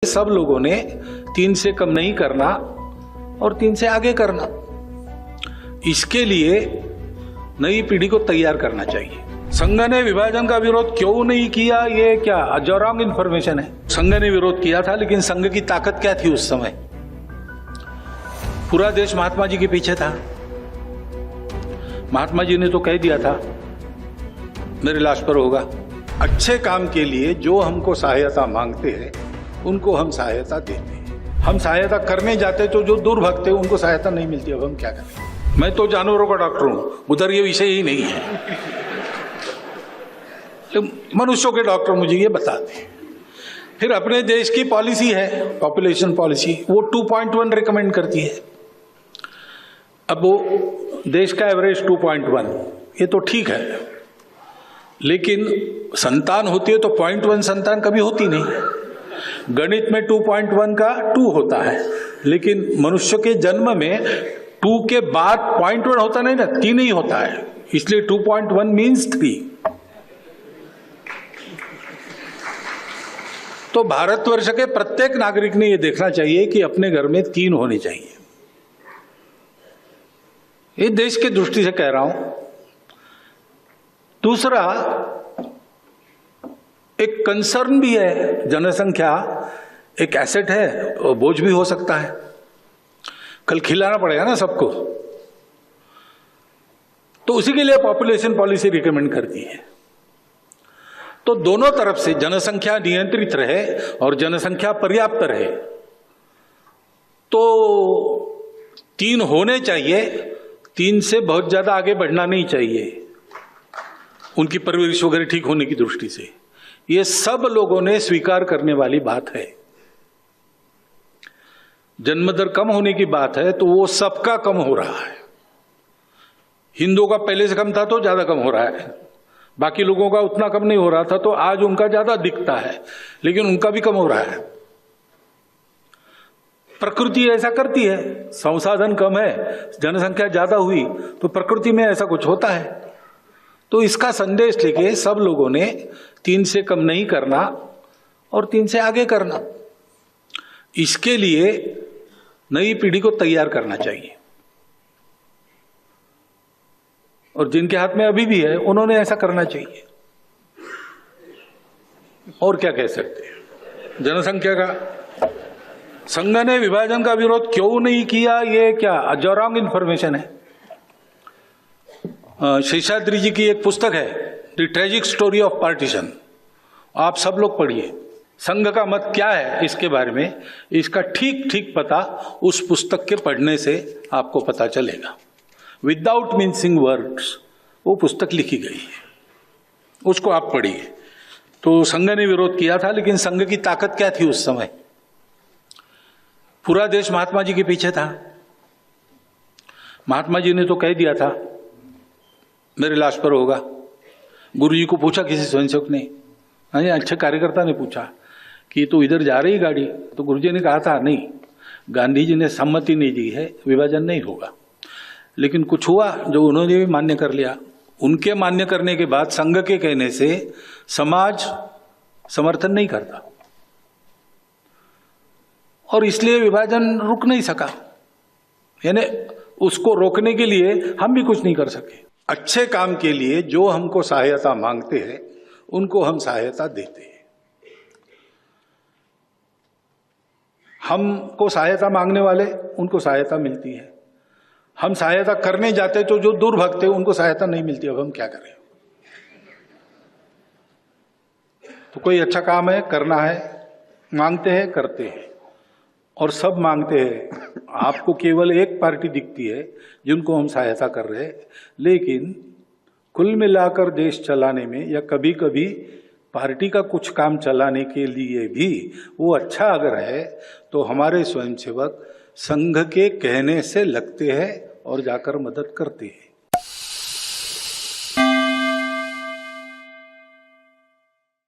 सब लोगों ने 3 से कम नहीं करना और 3 से आगे करना। इसके लिए नई पीढ़ी को तैयार करना चाहिए। संघ ने विभाजन का विरोध क्यों नहीं किया, ये क्या जो रॉन्ग इंफॉर्मेशन है। संघ ने विरोध किया था, लेकिन संघ की ताकत क्या थी उस समय? पूरा देश महात्मा जी के पीछे था। महात्मा जी ने तो कह दिया था मेरे लाश पर होगा। अच्छे काम के लिए जो हमको सहायता मांगते हैं उनको हम सहायता देते हैं। हम सहायता करने जाते तो जो दूर भागते उनको सहायता नहीं मिलती। अब हम क्या करें? मैं तो जानवरों का डॉक्टर हूं, उधर ये विषय ही नहीं है। तो मनुष्यों के डॉक्टर मुझे ये बताते हैं। फिर अपने देश की पॉलिसी है पॉपुलेशन पॉलिसी, वो 2.1 रिकमेंड करती है। अब वो देश का एवरेज 2.1, ये तो ठीक है, लेकिन संतान होती है तो 0.1 संतान कभी होती नहीं। गणित में 2.1 का 2 होता है, लेकिन मनुष्य के जन्म में 2 के बाद 0.1 होता नहीं ना, 3 ही होता है। इसलिए 2.1 मीन्स 3। तो भारतवर्ष के प्रत्येक नागरिक ने यह देखना चाहिए कि अपने घर में 3 होने चाहिए। ये देश की दृष्टि से कह रहा हूं। दूसरा, एक कंसर्न भी है। जनसंख्या एक एसेट है और बोझ भी हो सकता है। कल खिलाना पड़ेगा ना सबको, तो उसी के लिए पॉपुलेशन पॉलिसी रिकमेंड करती है। तो दोनों तरफ से जनसंख्या नियंत्रित रहे और जनसंख्या पर्याप्त रहे, तो 3 होने चाहिए। 3 से बहुत ज्यादा आगे बढ़ना नहीं चाहिए, उनकी परवरिश वगैरह ठीक होने की दृष्टि से। ये सब लोगों ने स्वीकार करने वाली बात है। जन्म दर कम होने की बात है तो वो सबका कम हो रहा है। हिंदुओं का पहले से कम था तो ज्यादा कम हो रहा है, बाकी लोगों का उतना कम नहीं हो रहा था, तो आज उनका ज्यादा दिखता है, लेकिन उनका भी कम हो रहा है। प्रकृति ऐसा करती है, संसाधन कम है, जनसंख्या ज्यादा हुई तो प्रकृति में ऐसा कुछ होता है। तो इसका संदेश लेके सब लोगों ने 3 से कम नहीं करना और 3 से आगे करना। इसके लिए नई पीढ़ी को तैयार करना चाहिए। और जिनके हाथ में अभी भी है उन्होंने ऐसा करना चाहिए। और क्या कह सकते हैं? जनसंख्या का संघ ने विभाजन का विरोध क्यों नहीं किया, ये क्या जो रॉन्ग इंफॉर्मेशन है। शेषाद्री जी की एक पुस्तक है the tragic story of partition, आप सब लोग पढ़िए। संघ का मत क्या है इसके बारे में, इसका ठीक ठीक पता उस पुस्तक के पढ़ने से आपको पता चलेगा। विदाउट मीन्सिंग वर्ड्स वो पुस्तक लिखी गई है, उसको आप पढ़िए। तो संघ ने विरोध किया था, लेकिन संघ की ताकत क्या थी उस समय? पूरा देश महात्मा जी के पीछे था। महात्मा जी ने तो कह दिया था मेरे लाश पर होगा। गुरुजी को पूछा किसी स्वयंसेवक ने, अच्छे कार्यकर्ता ने पूछा कि तू इधर जा रही गाड़ी, तो गुरुजी ने कहा था नहीं, गांधी जी ने सम्मति नहीं दी है, विभाजन नहीं होगा। लेकिन कुछ हुआ जो उन्होंने भी मान्य कर लिया। उनके मान्य करने के बाद संघ के कहने से समाज समर्थन नहीं करता और इसलिए विभाजन रुक नहीं सका। यानी उसको रोकने के लिए हम भी कुछ नहीं कर सके। अच्छे काम के लिए जो हमको सहायता मांगते हैं उनको हम सहायता देते हैं। हमको सहायता मांगने वाले उनको सहायता मिलती है। हम सहायता करने जाते तो जो दूर भागते उनको सहायता नहीं मिलती। अब हम क्या करें? तो कोई अच्छा काम है, करना है, मांगते हैं, करते हैं, और सब मांगते हैं। आपको केवल एक पार्टी दिखती है जिनको हम सहायता कर रहे हैं, लेकिन कुल मिलाकर देश चलाने में या कभी कभी पार्टी का कुछ काम चलाने के लिए भी वो अच्छा अगर है तो हमारे स्वयंसेवक संघ के कहने से लगते हैं और जाकर मदद करते हैं।